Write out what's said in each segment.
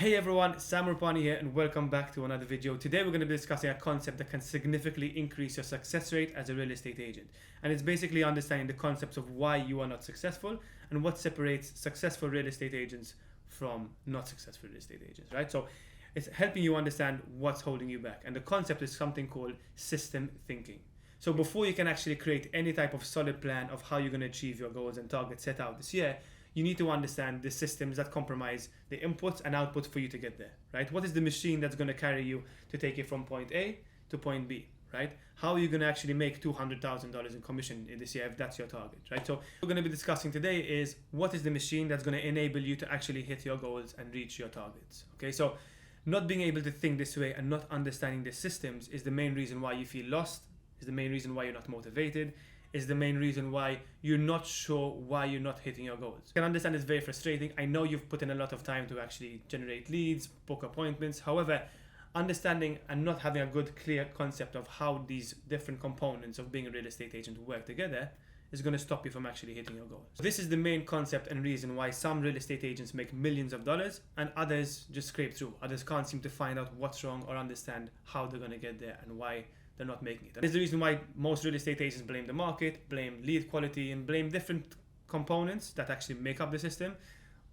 Hey everyone, Sam Rupani here and welcome back to another video. Today we're going to be discussing a concept that can significantly increase your success rate as a real estate agent. And it's basically understanding the concepts of why you are not successful and what separates successful real estate agents from not successful real estate agents, right? So it's helping you understand what's holding you back. And the concept is something called system thinking. So before you can actually create any type of solid plan of how you're going to achieve your goals and targets set out this year, you need to understand the systems that comprise the inputs and outputs for you to get there, right? What is the machine that's going to carry you to take it from point A to point B, right? How are you going to actually make $200,000 in commission in this year if that's your target, right? So what we're going to be discussing today is what is the machine that's going to enable you to actually hit your goals and reach your targets, okay? So not being able to think this way and not understanding the systems is the main reason why you feel lost, is the main reason why you're not motivated, is the main reason why you're not sure why you're not hitting your goals. I can understand it's very frustrating. I know you've put in a lot of time to actually generate leads, book appointments. However, understanding and not having a good, clear concept of how these different components of being a real estate agent work together is going to stop you from actually hitting your goals. This is the main concept and reason why some real estate agents make millions of dollars and others just scrape through. Others can't seem to find out what's wrong or understand how they're going to get there and why they're not making it. That is the reason why most real estate agents blame the market, blame lead quality, and blame different components that actually make up the system,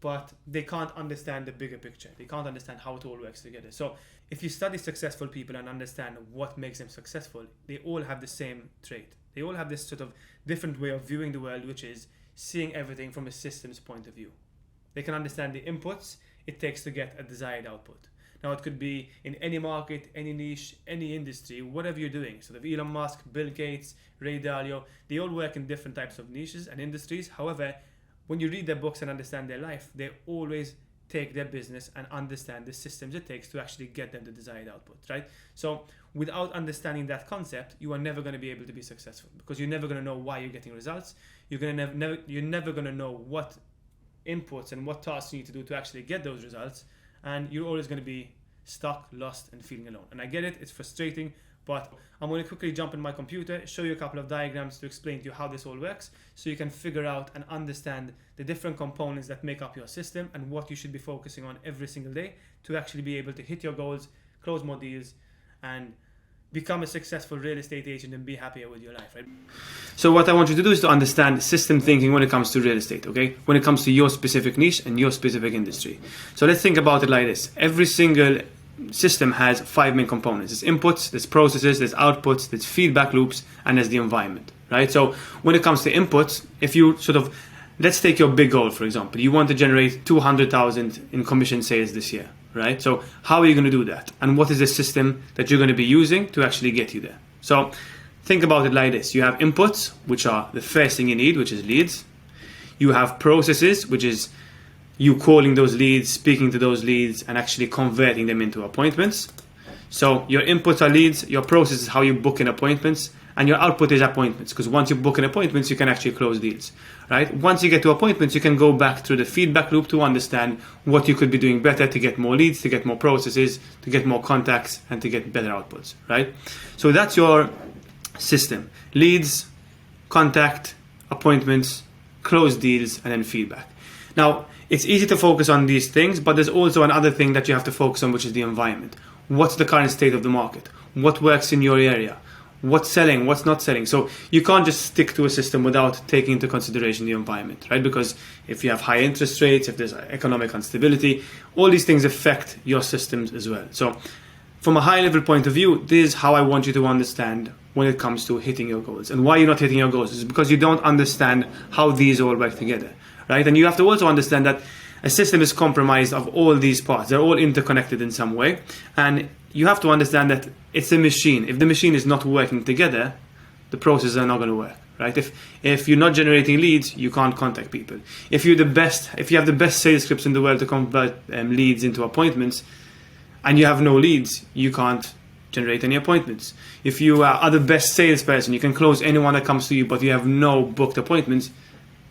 but they can't understand the bigger picture. They can't understand how it all works together. So if you study successful people and understand what makes them successful, they all have the same trait. They all have this sort of different way of viewing the world, which is seeing everything from a systems point of view. They can understand the inputs it takes to get a desired output. Now it could be in any market, any niche, any industry, whatever you're doing. So Elon Musk, Bill Gates, Ray Dalio, they all work in different types of niches and industries. However, when you read their books and understand their life, they always take their business and understand the systems it takes to actually get them the desired output, right? So without understanding that concept, you are never going to be able to be successful because you're never going to know why you're getting results. You're never going to know what inputs and what tasks you need to do to actually get those results. And you're always going to be stuck, lost, and feeling alone. And I get it, it's frustrating, but I'm going to quickly jump in my computer, show you a couple of diagrams to explain to you how this all works, so you can figure out and understand the different components that make up your system and what you should be focusing on every single day to actually be able to hit your goals, close more deals, and become a successful real estate agent and be happier with your life, right? So what I want you to do is to understand system thinking when it comes to real estate, okay? When it comes to your specific niche and your specific industry. So let's think about it like this. Every single system has 5 main components. There's inputs, there's processes, there's outputs, there's feedback loops, and there's the environment, right? So when it comes to inputs, if you let's take your big goal, for example. You want to generate 200,000 in commission sales this year, right? So how are you going to do that? And what is the system that you're going to be using to actually get you there? So think about it like this. You have inputs, which are the first thing you need, which is leads. You have processes, which is you calling those leads, speaking to those leads, and actually converting them into appointments. So your inputs are leads, your process is how you book in appointments, and your output is appointments, because once you book in appointments, you can actually close deals, right? Once you get to appointments, you can go back through the feedback loop to understand what you could be doing better to get more leads, to get more processes, to get more contacts, and to get better outputs, right? So that's your system. Leads, contact, appointments, close deals, and then feedback. Now, it's easy to focus on these things, but there's also another thing that you have to focus on, which is the environment. What's the current state of the market? What works in your area? What's selling? What's not selling? So you can't just stick to a system without taking into consideration the environment, right? Because if you have high interest rates, if there's economic instability, all these things affect your systems as well. So from a high level point of view, this is how I want you to understand when it comes to hitting your goals. And why you're not hitting your goals is because you don't understand how these all work together, right? And you have to also understand that a system is comprised of all these parts. They're all interconnected in some way. And you have to understand that it's a machine. If the machine is not working together, the processes are not going to work, right? If you're not generating leads, you can't contact people. If you have the best sales scripts in the world to convert leads into appointments, and you have no leads, you can't generate any appointments. If you are the best salesperson, you can close anyone that comes to you, but you have no booked appointments,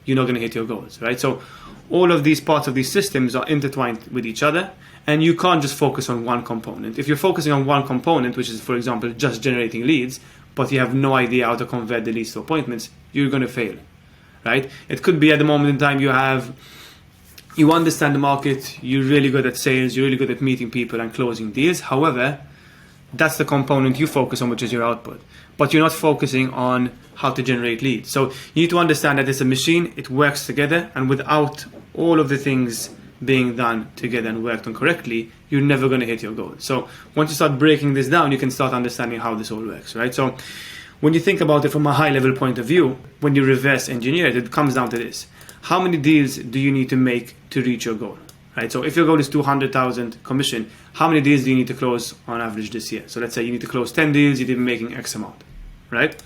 you're not going to hit your goals, right? So all of these parts of these systems are intertwined with each other, and you can't just focus on one component. If you're focusing on one component, which is, for example, just generating leads, but you have no idea how to convert the leads to appointments, you're going to fail, right? It could be at the moment in time you have you understand the market, you're really good at sales, you're really good at meeting people and closing deals. However, that's the component you focus on, which is your output. But you're not focusing on how to generate leads. So you need to understand that it's a machine, it works together, and without all of the things being done together and worked on correctly, you're never going to hit your goal. So once you start breaking this down, you can start understanding how this all works, right? So when you think about it from a high level point of view, when you reverse engineer it, it comes down to this. How many deals do you need to make to reach your goal, right? So if your goal is 200,000 commission, how many deals do you need to close on average this year? So let's say you need to close 10 deals, you need to be making X amount, right?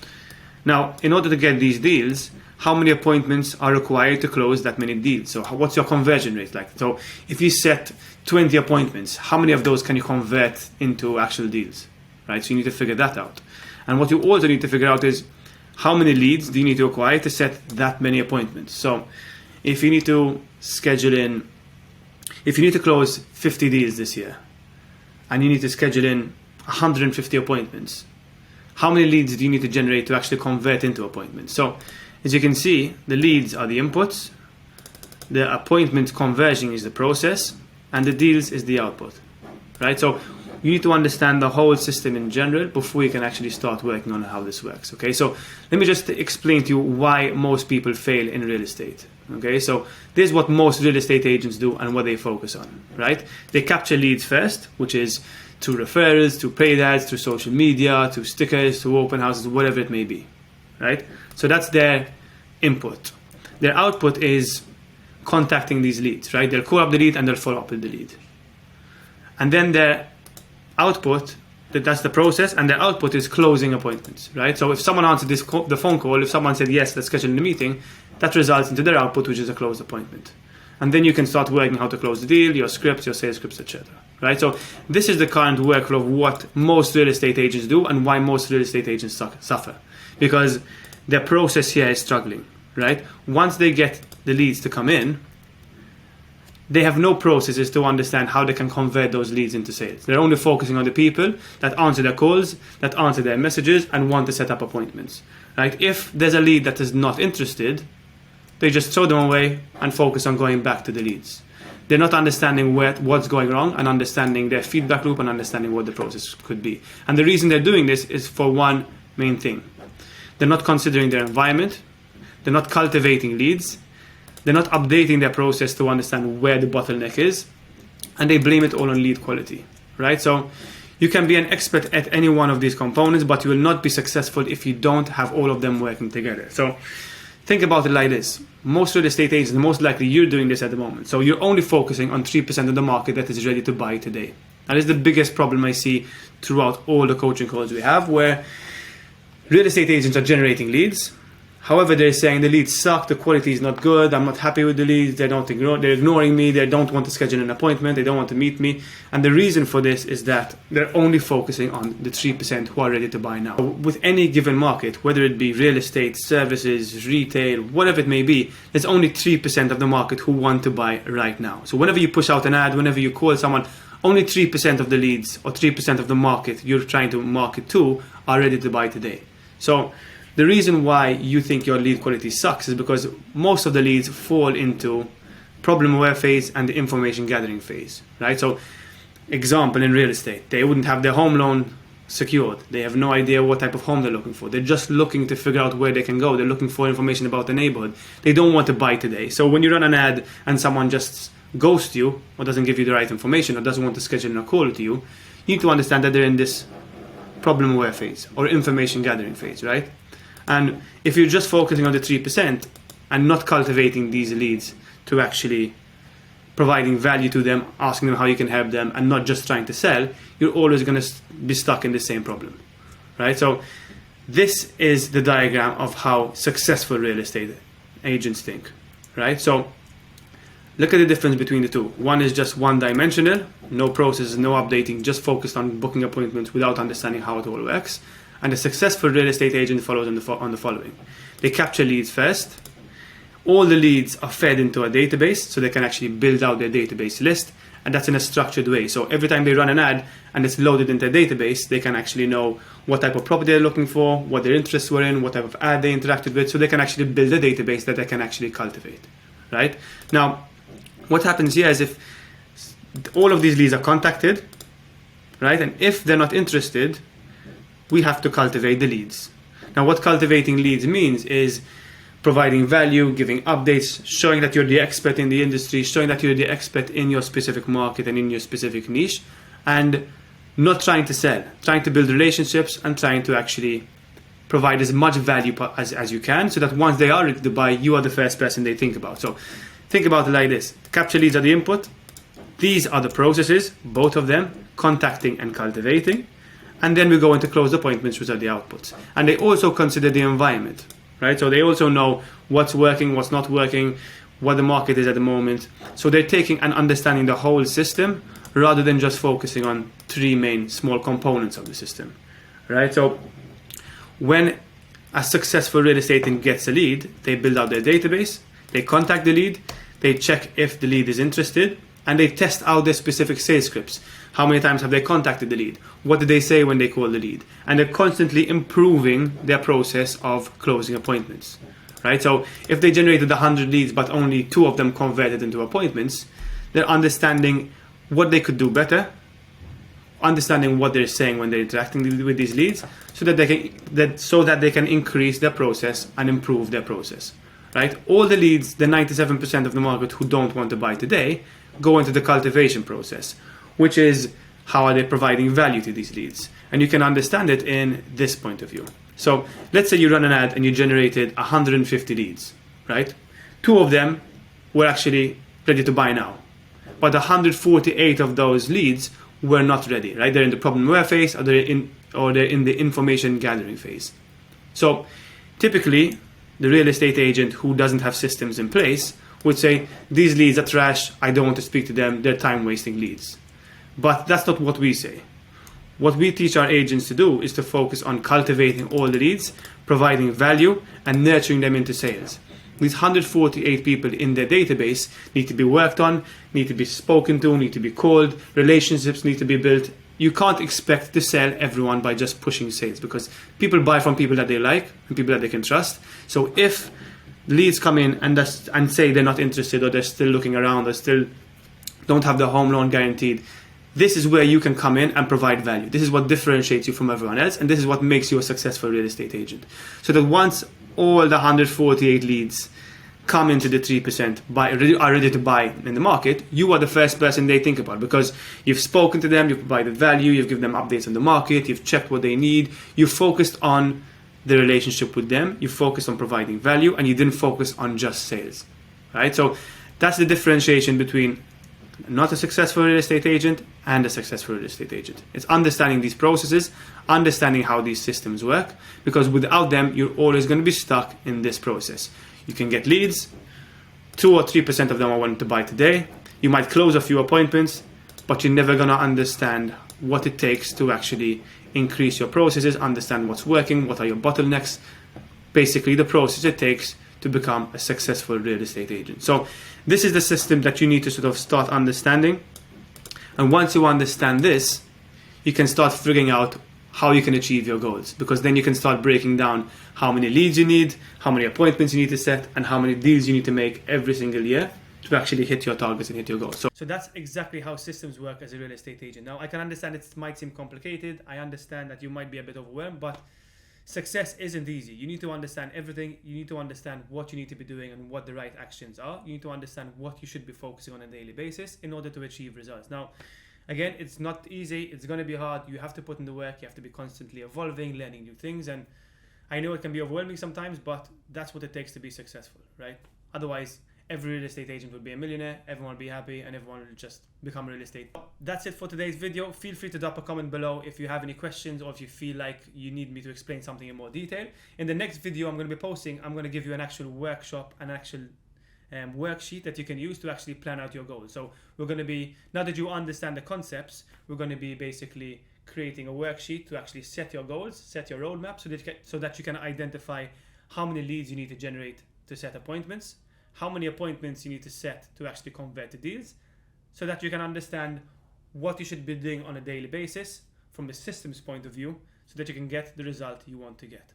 Now, in order to get these deals, how many appointments are required to close that many deals? So what's your conversion rate like? So if you set 20 appointments, how many of those can you convert into actual deals, right? So you need to figure that out. And what you also need to figure out is how many leads do you need to acquire to set that many appointments? So if you need to close 50 deals this year and you need to schedule in 150 appointments, how many leads do you need to generate to actually convert into appointments? So as you can see, the leads are the inputs, the appointment conversion is the process, and the deals is the output, right? So you need to understand the whole system in general before you can actually start working on how this works, okay? So let me just explain to you why most people fail in real estate, okay? So this is what most real estate agents do and what they focus on, right? They capture leads first, which is through referrals, through paid ads, through social media, through stickers, through open houses, whatever it may be, right? So that's their input. Their output is contacting these leads, right? They'll call up the lead and they'll follow up with the lead. And then their output, that's the process, and their output is closing appointments, right? So if someone answered the phone call, if someone said yes, let's schedule a meeting, that results into their output, which is a closed appointment. And then you can start working how to close the deal, your scripts, your sales scripts, etc. Right? So this is the current workflow of what most real estate agents do and why most real estate agents suffer. Because their process here is struggling, right? Once they get the leads to come in, they have no processes to understand how they can convert those leads into sales. They're only focusing on the people that answer their calls, that answer their messages, and want to set up appointments, right? If there's a lead that is not interested, they just throw them away and focus on going back to the leads. They're not understanding what's going wrong and understanding their feedback loop and understanding what the process could be. And the reason they're doing this is for one main thing. They're not considering their environment. They're not cultivating leads. They're not updating their process to understand where the bottleneck is. And they blame it all on lead quality, right? So you can be an expert at any one of these components, but you will not be successful if you don't have all of them working together. So think about it like this. Most real estate agents, most likely you're doing this at the moment. So you're only focusing on 3% of the market that is ready to buy today. That is the biggest problem I see throughout all the coaching calls we have, where real estate agents are generating leads. However, they're saying the leads suck, the quality is not good, I'm not happy with the leads, they're ignoring me, they don't want to schedule an appointment, they don't want to meet me. And the reason for this is that they're only focusing on the 3% who are ready to buy now. With any given market, whether it be real estate, services, retail, whatever it may be, there's only 3% of the market who want to buy right now. So whenever you push out an ad, whenever you call someone, only 3% of the leads or 3% of the market you're trying to market to are ready to buy today. So the reason why you think your lead quality sucks is because most of the leads fall into problem aware phase and the information gathering phase, right? So example, in real estate, they wouldn't have their home loan secured. They have no idea what type of home they're looking for. They're just looking to figure out where they can go. They're looking for information about the neighborhood. They don't want to buy today. So when you run an ad and someone just ghosts you or doesn't give you the right information or doesn't want to schedule a call to you, you need to understand that they're in this problem aware phase or information gathering phase, right? And if you're just focusing on the 3% and not cultivating these leads to actually providing value to them, asking them how you can help them, and not just trying to sell, you're always going to be stuck in the same problem, right? So this is the diagram of how successful real estate agents think, right? So look at the difference between the two. One is just one-dimensional, no process, no updating, just focused on booking appointments without understanding how it all works. And a successful real estate agent follows on the following. They capture leads first. All the leads are fed into a database so they can actually build out their database list, and that's in a structured way. So every time they run an ad and it's loaded into a database, they can actually know what type of property they're looking for, what their interests were in, what type of ad they interacted with, so they can actually build a database that they can actually cultivate, right? Now, what happens here is if all of these leads are contacted, right? And if they're not interested, we have to cultivate the leads. Now, what cultivating leads means is providing value, giving updates, showing that you're the expert in the industry, showing that you're the expert in your specific market and in your specific niche, and not trying to sell, trying to build relationships and trying to actually provide as much value as you can, so that once they are ready to buy, you are the first person they think about. So think about it like this. Capture leads are the input. These are the processes, both of them, contacting and cultivating. And then we go into closed appointments, which are the outputs. And they also consider the environment, right? So they also know what's working, what's not working, what the market is at the moment. So they're taking and understanding the whole system rather than just focusing on three main small components of the system, right? So when a successful real estate agent gets a lead, they build out their database, they contact the lead, they check if the lead is interested, and they test out their specific sales scripts. How many times have they contacted the lead? What did they say when they call the lead? And they're constantly improving their process of closing appointments, right? So if they generated 100 leads, but only 2 of them converted into appointments, they're understanding what they could do better, understanding what they're saying when they're interacting with these leads, so that they can increase their process and improve their process, right? All the leads, the 97% of the market who don't want to buy today, go into the cultivation process, which is how are they providing value to these leads. And you can understand it in this point of view. So let's say you run an ad and you generated 150 leads, right? 2 of them were actually ready to buy now, but 148 of those leads were not ready, right? They're in the problem aware phase, or they're in the information gathering phase. So typically, the real estate agent who doesn't have systems in place would say, these leads are trash, I don't want to speak to them, they're time-wasting leads. But that's not what we say. What we teach our agents to do is to focus on cultivating all the leads, providing value, and nurturing them into sales. These 148 people in their database need to be worked on, need to be spoken to, need to be called, relationships need to be built. You can't expect to sell everyone by just pushing sales, because people buy from people that they like and people that they can trust. So if leads come in and say they're not interested, or they're still looking around, or still don't have the home loan guaranteed, this is where you can come in and provide value. This is what differentiates you from everyone else, and this is what makes you a successful real estate agent. So that once all the 148 leads come into the 3%, are ready to buy in the market, you are the first person they think about, because you've spoken to them, you've provided value, you've given them updates on the market, you've checked what they need, you've focused on the relationship with them, you focused on providing value, and you didn't focus on just sales, right? So that's the differentiation between not a successful real estate agent and a successful real estate agent. It's understanding these processes, understanding how these systems work, because without them, you're always going to be stuck in this process. You can get leads, 2 or 3% of them are wanting to buy today. You might close a few appointments, but you're never going to understand what it takes to actually increase your processes, understand what's working, what are your bottlenecks, basically the process it takes to become a successful real estate agent. So this is the system that you need to sort of start understanding. And once you understand this, you can start figuring out how you can achieve your goals, because then you can start breaking down how many leads you need, how many appointments you need to set, and how many deals you need to make every single year to actually hit your targets and hit your goals. So that's exactly how systems work as a real estate agent. Now, I can understand it might seem complicated. I understand that you might be a bit overwhelmed, but success isn't easy. You need to understand everything. You need to understand what you need to be doing and what the right actions are. You need to understand what you should be focusing on a daily basis in order to achieve results. Now, again, it's not easy. It's going to be hard. You have to put in the work. You have to be constantly evolving, learning new things. And I know it can be overwhelming sometimes, but that's what it takes to be successful, right? Otherwise, every real estate agent will be a millionaire, everyone will be happy, and everyone will just become real estate. That's it for today's video. Feel free to drop a comment below if you have any questions, or if you feel like you need me to explain something in more detail. In the next video I'm going to be posting, I'm going to give you an actual workshop, an actual worksheet that you can use to actually plan out your goals. So we're going to be, now that you understand the concepts, we're going to be basically creating a worksheet to actually set your goals, set your roadmap, so that you can identify how many leads you need to generate to set appointments, how many appointments you need to set to actually convert to deals, so that you can understand what you should be doing on a daily basis from the systems point of view, so that you can get the result you want to get.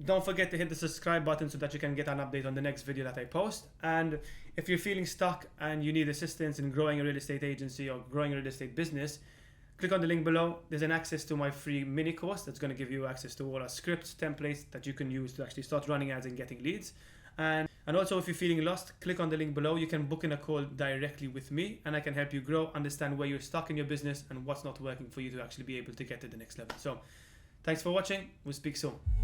Don't forget to hit the subscribe button so that you can get an update on the next video that I post. And if you're feeling stuck and you need assistance in growing a real estate agency or growing a real estate business, click on the link below. There's an access to my free mini course that's going to give you access to all our scripts, templates that you can use to actually start running ads and getting leads. And also, if you're feeling lost, click on the link below. You can book in a call directly with me and I can help you grow, understand where you're stuck in your business and what's not working for you to actually be able to get to the next level. So thanks for watching. We'll speak soon.